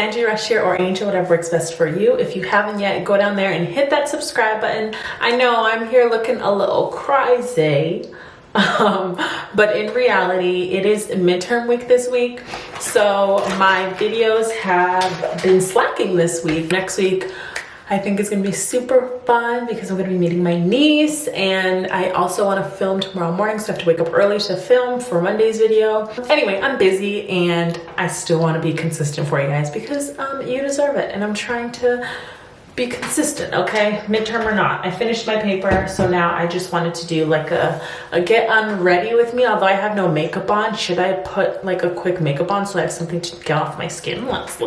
Angie Rush here, or Angel, whatever works best for you. If you haven't yet, go down there and hit that subscribe button. I know I'm here looking a little crazy, but in reality, it is midterm week this week. So my videos have been slacking this week. Next week, I think it's gonna be super fun because I'm gonna be meeting my niece, and I also want to film tomorrow morning, so I have to wake up early to film for Monday's video. Anyway, I'm busy and I still want to be consistent for you guys because you deserve it, and I'm trying to be consistent, okay? Midterm or not. I finished my paper, so now I just wanted to do like a get unready with me. Although I have no makeup on, should I put like a quick makeup on so I have something to get off my skin? Let's.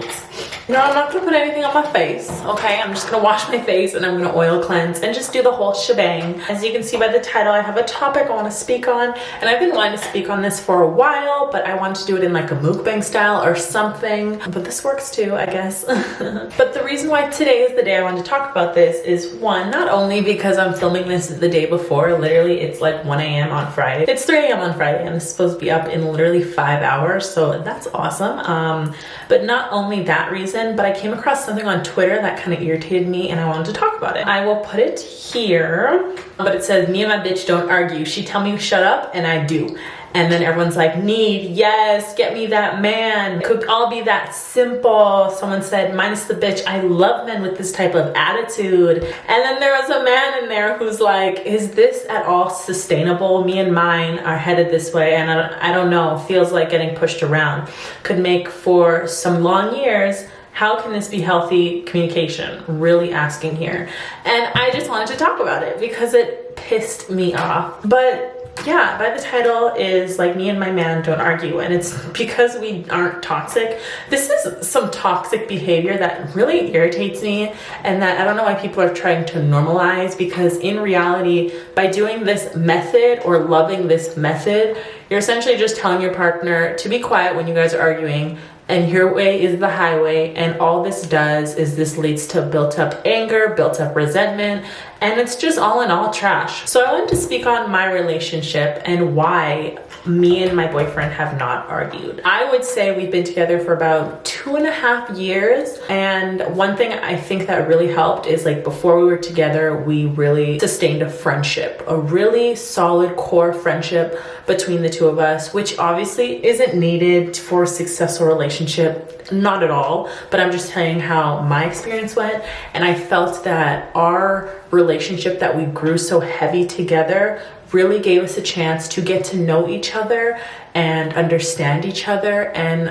No, I'm not gonna put anything on my face, okay? I'm just gonna wash my face and I'm gonna oil cleanse and just do the whole shebang. As you can see by the title, I have a topic I want to speak on, and I've been wanting to speak on this for a while, but I wanted to do it in like a mukbang style or something. But this works too, I guess. But the reason why today is the day I wanted to talk about this is, one, not only because I'm filming this the day before, literally it's like 1 a.m. on Friday. It's 3 a.m. on Friday, and it's supposed to be up in literally 5 hours, so that's awesome. But not only that reason, but I came across something on Twitter that kind of irritated me and I wanted to talk about it. I will put it here, but it says, "Me and my bitch don't argue. She tell me shut up and I do." And then everyone's like, "Need, yes, get me that man. It could all be that simple." Someone said, "Minus the bitch, I love men with this type of attitude." And then there was a man in there who's like, "Is this at all sustainable? Me and mine are headed this way, and I don't know, feels like getting pushed around. Could make for some long years. How can this be healthy communication?" Really asking here. And I just wanted to talk about it because it pissed me off. But yeah, by the title is like, "Me and my man don't argue," and it's because we aren't toxic. This is some toxic behavior that really irritates me, and that I don't know why people are trying to normalize, because in reality, by doing this method or loving this method, you're essentially just telling your partner to be quiet when you guys are arguing, and your way is the highway, and all this does is this leads to built up anger, built up resentment, and it's just all in all trash. So I wanted to speak on my relationship and why me and my boyfriend have not argued. I would say we've been together for about 2.5 years, and one thing I think that really helped is, like, before we were together, we really sustained a friendship, a really solid core friendship between the two of us, which obviously isn't needed for a successful relationship, not at all, but I'm just telling how my experience went. And I felt that our relationship, that we grew so heavy together, really gave us a chance to get to know each other and understand each other, and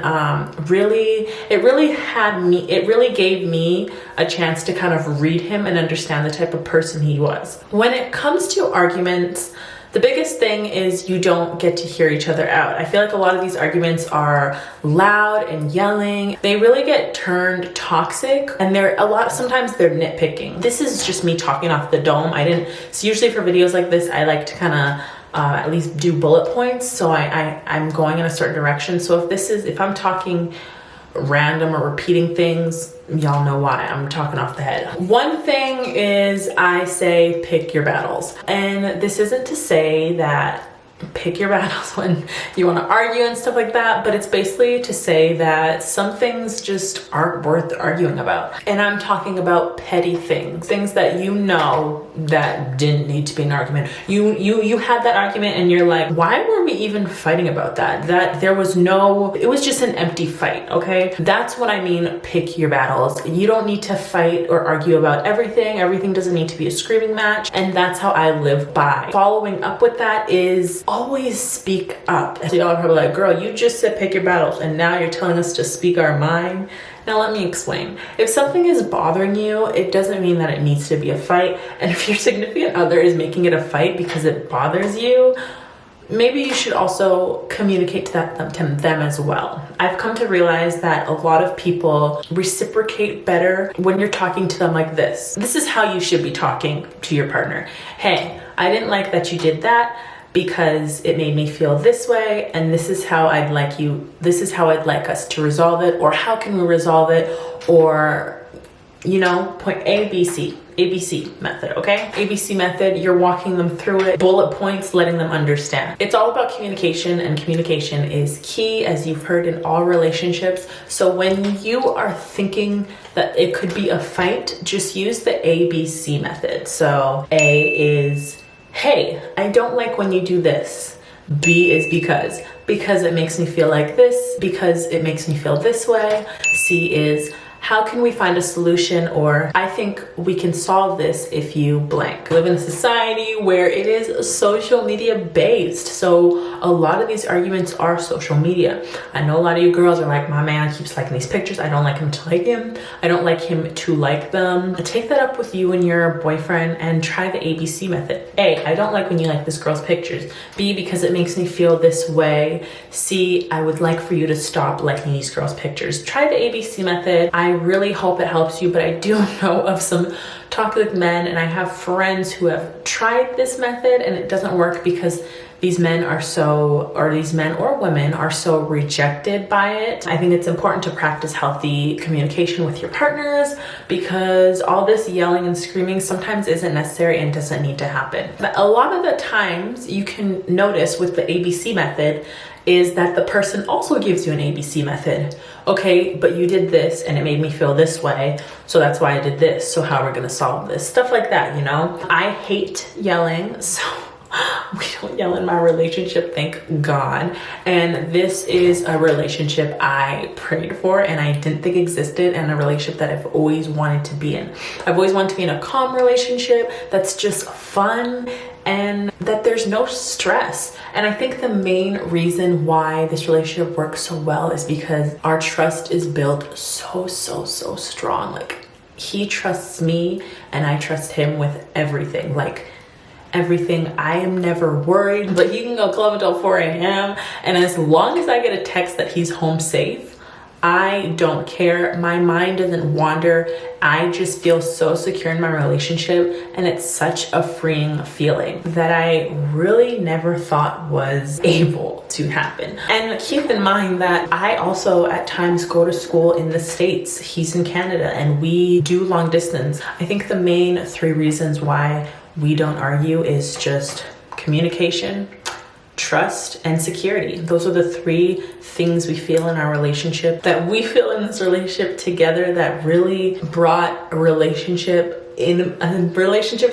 it really gave me a chance to kind of read him and understand the type of person he was. When it comes to arguments, the biggest thing is you don't get to hear each other out. I feel like a lot of these arguments are loud and yelling. They really get turned toxic, and sometimes they're nitpicking. This is just me talking off the dome. So usually for videos like this, I like to kind of at least do bullet points, so I'm going in a certain direction. So if I'm talking random or repeating things, y'all know why. I'm talking off the head. One thing is, I say pick your battles, and this isn't to say that pick your battles when you want to argue and stuff like that, but it's basically to say that some things just aren't worth arguing about. And I'm talking about petty things that you know that didn't need to be an argument. You had that argument and you're like, why were we even fighting about that? It was just an empty fight, okay? That's what I mean, pick your battles. You don't need to fight or argue about everything. Everything doesn't need to be a screaming match, and that's how I live by. Following up with that is always speak up. So y'all are probably like, "Girl, you just said pick your battles, and now you're telling us to speak our mind." Now let me explain. If something is bothering you, it doesn't mean that it needs to be a fight. And if your significant other is making it a fight because it bothers you, maybe you should also communicate to them as well. I've come to realize that a lot of people reciprocate better when you're talking to them like this. This is how you should be talking to your partner. "Hey, I didn't like that you did that because it made me feel this way, and this is how I'd like us to resolve it, or how can we resolve it, or, you know, point A, B, C." ABC method, okay? ABC method, you're walking them through it, bullet points, letting them understand. It's all about communication, and communication is key, as you've heard, in all relationships. So when you are thinking that it could be a fight, just use the ABC method. So A is, hey, I don't like when you do this. B is because it makes me feel like this, because it makes me feel this way. C is, how can we find a solution, or I think we can solve this if you blank. We live in a society where it is social media based, so a lot of these arguments are social media. I know a lot of you girls are like, my man keeps liking these pictures, I don't like him to like him, I don't like him to like them. Take that up with you and your boyfriend and try the ABC method. A, I don't like when you like this girl's pictures. B, because it makes me feel this way. C, I would like for you to stop liking these girls' pictures. Try the ABC method. I really hope it helps you, but I do know of some toxic men, and I have friends who have tried this method and it doesn't work because these men are so, or these men or women are so rejected by it. I think it's important to practice healthy communication with your partners, because all this yelling and screaming sometimes isn't necessary and doesn't need to happen. But a lot of the times you can notice with the ABC method is that the person also gives you an ABC method. Okay, but you did this and it made me feel this way, so that's why I did this. So how are we gonna solve this? Stuff like that, you know? I hate yelling, so we don't yell in my relationship, thank God. And this is a relationship I prayed for and I didn't think existed, and a relationship that I've always wanted to be in. I've always wanted to be in a calm relationship that's just fun and that there's no stress. And I think the main reason why this relationship works so well is because our trust is built so strong. Like, he trusts me and I trust him with everything. Like, everything. I am never worried, but he can go club until 4 a.m. and as long as I get a text that he's home safe, I don't care. My mind doesn't wander. I just feel so secure in my relationship, and it's such a freeing feeling that I really never thought was able to happen. And keep in mind that I also at times go to school in the States. He's in Canada and we do long distance. I think the main 3 reasons why we don't argue is just communication, trust, and security. Those are the 3 things we feel in our relationship, that we feel in this relationship together, that really brought a relationship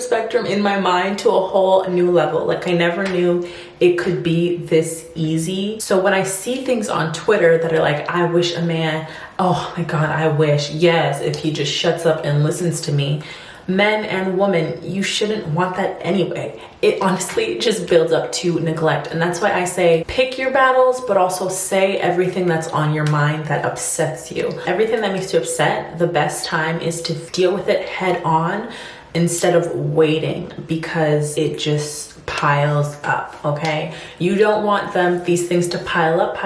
spectrum in my mind to a whole new level. Like, I never knew it could be this easy. So when I see things on Twitter that are like, I wish a man, oh my God, I wish, yes, if he just shuts up and listens to me. Men and women, you shouldn't want that anyway. It honestly just builds up to neglect. And that's why I say pick your battles, but also say everything that's on your mind that upsets you. Everything that makes you upset, the best time is to deal with it head on instead of waiting, because it just piles up, okay? You don't want these things to pile up,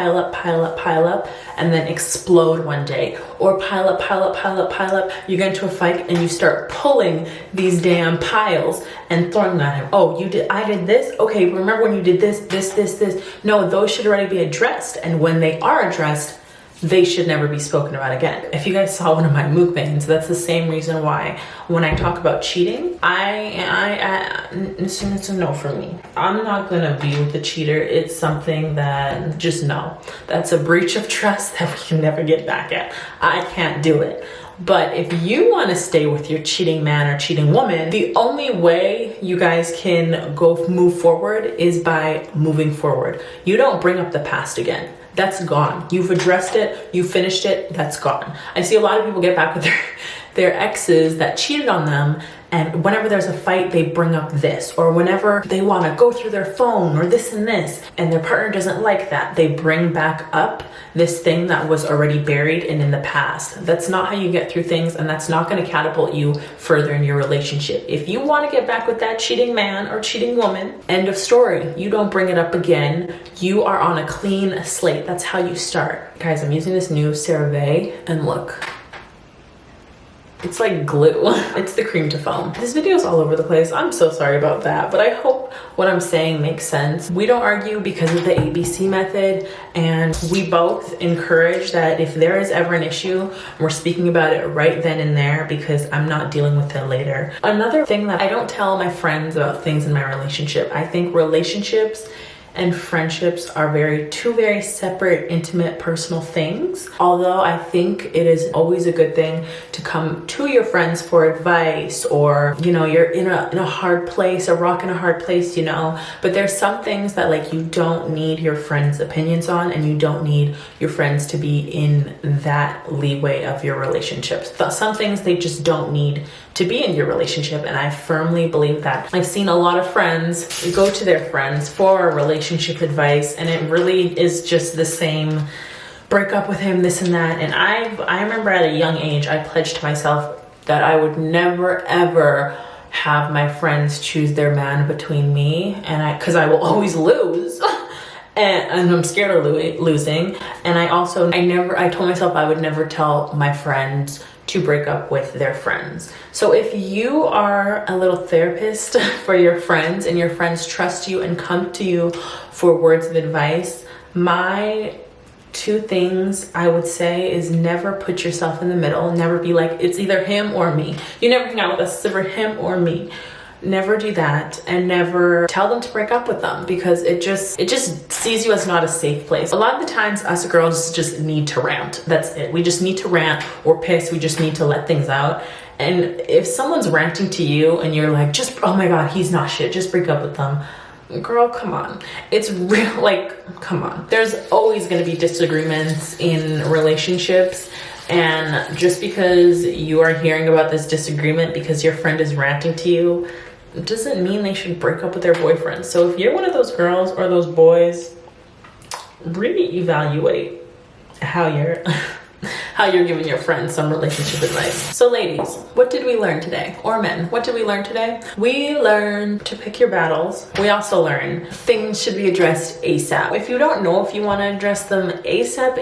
and then explode one day, or pile up. You get into a fight and you start pulling these damn piles and throwing them at him. Oh, I did this? Okay, remember when you did this? No, those should already be addressed. And when they are addressed, they should never be spoken about again. If you guys saw one of my mukbangs, that's the same reason why when I talk about cheating, it's a no for me. I'm not gonna be with a cheater. It's something that, just no. That's a breach of trust that we can never get back at. I can't do it. But if you want to stay with your cheating man or cheating woman, the only way you guys can move forward is by moving forward. You don't bring up the past again. That's gone. You've addressed it, you finished it, that's gone. I see a lot of people get back with their exes that cheated on them, and whenever there's a fight, they bring up this, or whenever they want to go through their phone or this and this, and their partner doesn't like that, they bring back up this thing that was already buried and in the past. That's not how you get through things, and that's not going to catapult you further in your relationship. If you want to get back with that cheating man or cheating woman, end of story. You don't bring it up again. You are on a clean slate. That's how you start. Guys, I'm using this new CeraVe, and look. It's like glue. It's the cream to foam. This video is all over the place. I'm so sorry about that, but I hope what I'm saying makes sense. We don't argue because of the ABC method, and we both encourage that if there is ever an issue, we're speaking about it right then and there, because I'm not dealing with it later. Another thing that I don't tell my friends about things in my relationship. I think relationships and friendships are two very separate, intimate, personal things. Although I think it is always a good thing to come to your friends for advice, or, you know, you're in a hard place, a rock in a hard place, you know. But there's some things that like you don't need your friends' opinions on, and you don't need your friends to be in that leeway of your relationships. Some things they just don't need to be in your relationship, and I firmly believe that. I've seen a lot of friends go to their friends for relationship advice, and it really is just the same, break up with him, this and that. And I remember at a young age, I pledged to myself that I would never ever have my friends choose their man between me and because I will always lose. And I'm scared of losing. And I told myself I would never tell my friends to break up with their friends. So if you are a little therapist for your friends, and your friends trust you and come to you for words of advice, my 2 things I would say is never put yourself in the middle. Never be like, it's either him or me. You never hang out with us, it's either him or me. Never do that, and never tell them to break up with them, because it just sees you as not a safe place. A lot of the times us girls just need to rant. That's it. We just need to rant. We're pissed. We just need to let things out. And if someone's ranting to you and you're like, oh my God, he's not shit, just break up with them. Girl, come on. It's real, like, come on. There's always going to be disagreements in relationships. And just because you are hearing about this disagreement because your friend is ranting to you, doesn't mean they should break up with their boyfriend. So if you're one of those girls or those boys, really evaluate how you're giving your friends some relationship advice. So ladies, what did we learn today? Or men, what did we learn today? We learned to pick your battles. We also learned things should be addressed ASAP. If you don't know if you want to address them ASAP,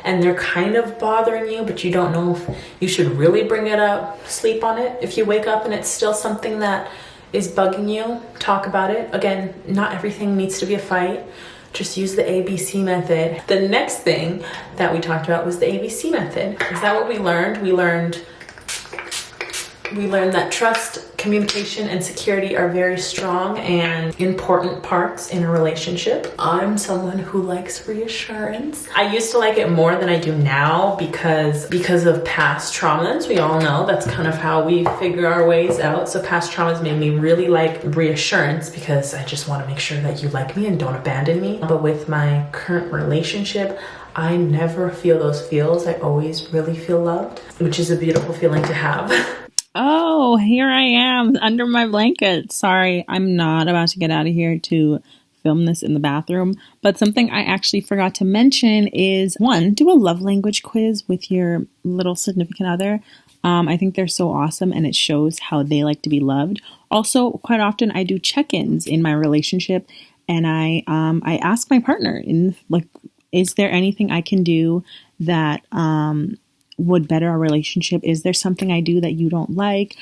and they're kind of bothering you, but you don't know if you should really bring it up, sleep on it. If you wake up and it's still something that is bugging you, talk about it. Again, not everything needs to be a fight. Just use the ABC method. The next thing that we talked about was the ABC method. Is that what we learned? We learned that trust, communication, and security are very strong and important parts in a relationship. I'm someone who likes reassurance. I used to like it more than I do now because of past traumas. We all know that's kind of how we figure our ways out. So past traumas made me really like reassurance, because I just want to make sure that you like me and don't abandon me. But with my current relationship, I never feel those feels. I always really feel loved, which is a beautiful feeling to have. Oh, here I am under my blanket. Sorry, I'm not about to get out of here to film this in the bathroom. But something I actually forgot to mention is, 1, do a love language quiz with your little significant other. I think they're so awesome, and it shows how they like to be loved. Also, quite often I do check-ins in my relationship, and I ask my partner, is there anything I can do that would better our relationship? Is there something I do that you don't like?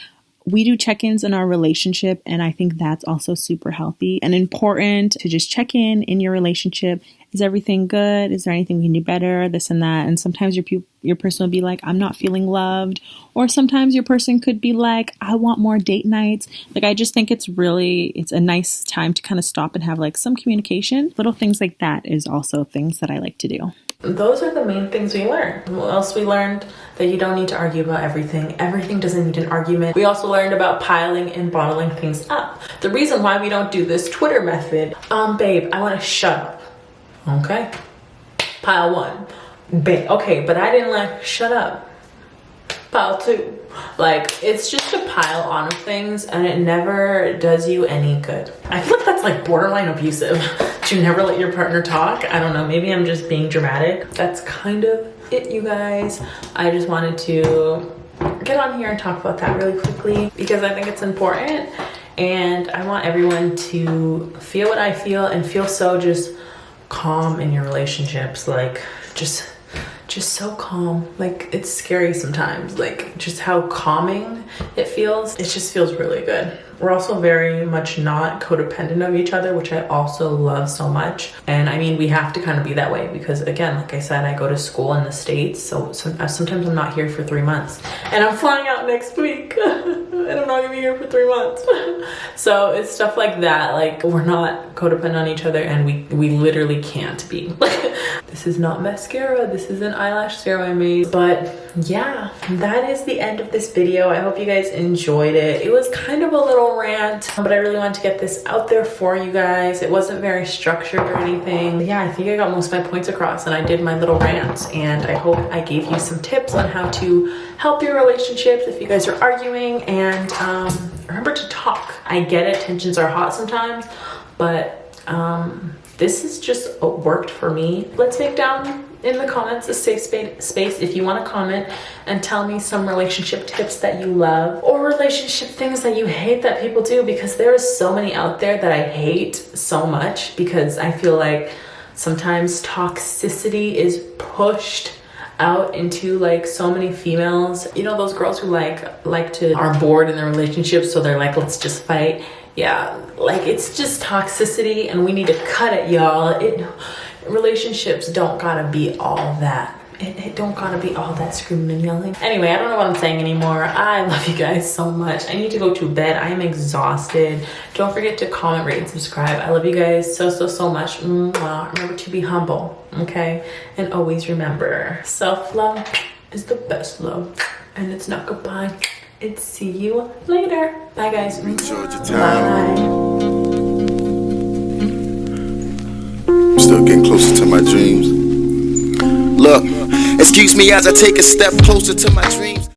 We do check-ins in our relationship, and I think that's also super healthy and important to just check in your relationship. Is everything good? Is there anything we can do better? This and that. And sometimes your person will be like, I'm not feeling loved. Or sometimes your person could be like, I want more date nights. Like, I just think it's a nice time to kind of stop and have like some communication. Little things like that is also things that I like to do. Those are the main things we learned. What else we learned? That you don't need to argue about everything. Everything doesn't need an argument. We also learned about piling and bottling things up. The reason why we don't do this Twitter method, babe, I want to shut up. Okay. Pile 1. Babe, okay, but I didn't shut up. Pile 2. Like, it's just a pile on of things, and it never does you any good. I feel like that's like borderline abusive. To never let your partner talk. I don't know, maybe I'm just being dramatic. That's kind of it, you guys. I just wanted to get on here and talk about that really quickly, because I think it's important, and I want everyone to feel what I feel and feel so just calm in your relationships. Like, just just so calm. Like, it's scary sometimes, like just how calming it feels. It just feels really good. We're also very much not codependent of each other, which I also love so much. And I mean, we have to kind of be that way because, again, like I said, I go to school in the States, so sometimes I'm not here for 3 months, and I'm flying out next week and I'm not gonna be here for 3 months. So it's stuff like that. Like, we're not codependent on each other, and we literally can't be. This is not mascara, this is an eyelash serum I made. But yeah, that is the end of this video. I hope you guys enjoyed it. It was kind of a little rant, but I really wanted to get this out there for you guys. It wasn't very structured or anything. But yeah, I think I got most of my points across, and I did my little rant, and I hope I gave you some tips on how to help your relationships if you guys are arguing. And remember to talk. I get it, tensions are hot sometimes, but this has just worked for me. Let's make down in the comments a safe space if you want to comment and tell me some relationship tips that you love, or relationship things that you hate that people do, because there are so many out there that I hate so much, because I feel like sometimes toxicity is pushed out into like so many females. You know, those girls who are bored in their relationships, so they're like, let's just fight. Yeah, like, it's just toxicity, and we need to cut it, y'all. Relationships don't gotta be all that. It don't gotta be all that screaming and yelling. Anyway, I don't know what I'm saying anymore. I love you guys so much. I need to go to bed. I am exhausted. Don't forget to comment, rate, and subscribe. I love you guys so much. Mwah. Remember to be humble, okay? And always remember, self-love is the best love. And it's not goodbye. It's see you later. Bye, guys. Bye. Still getting closer to my dreams. Look, excuse me as I take a step closer to my dreams.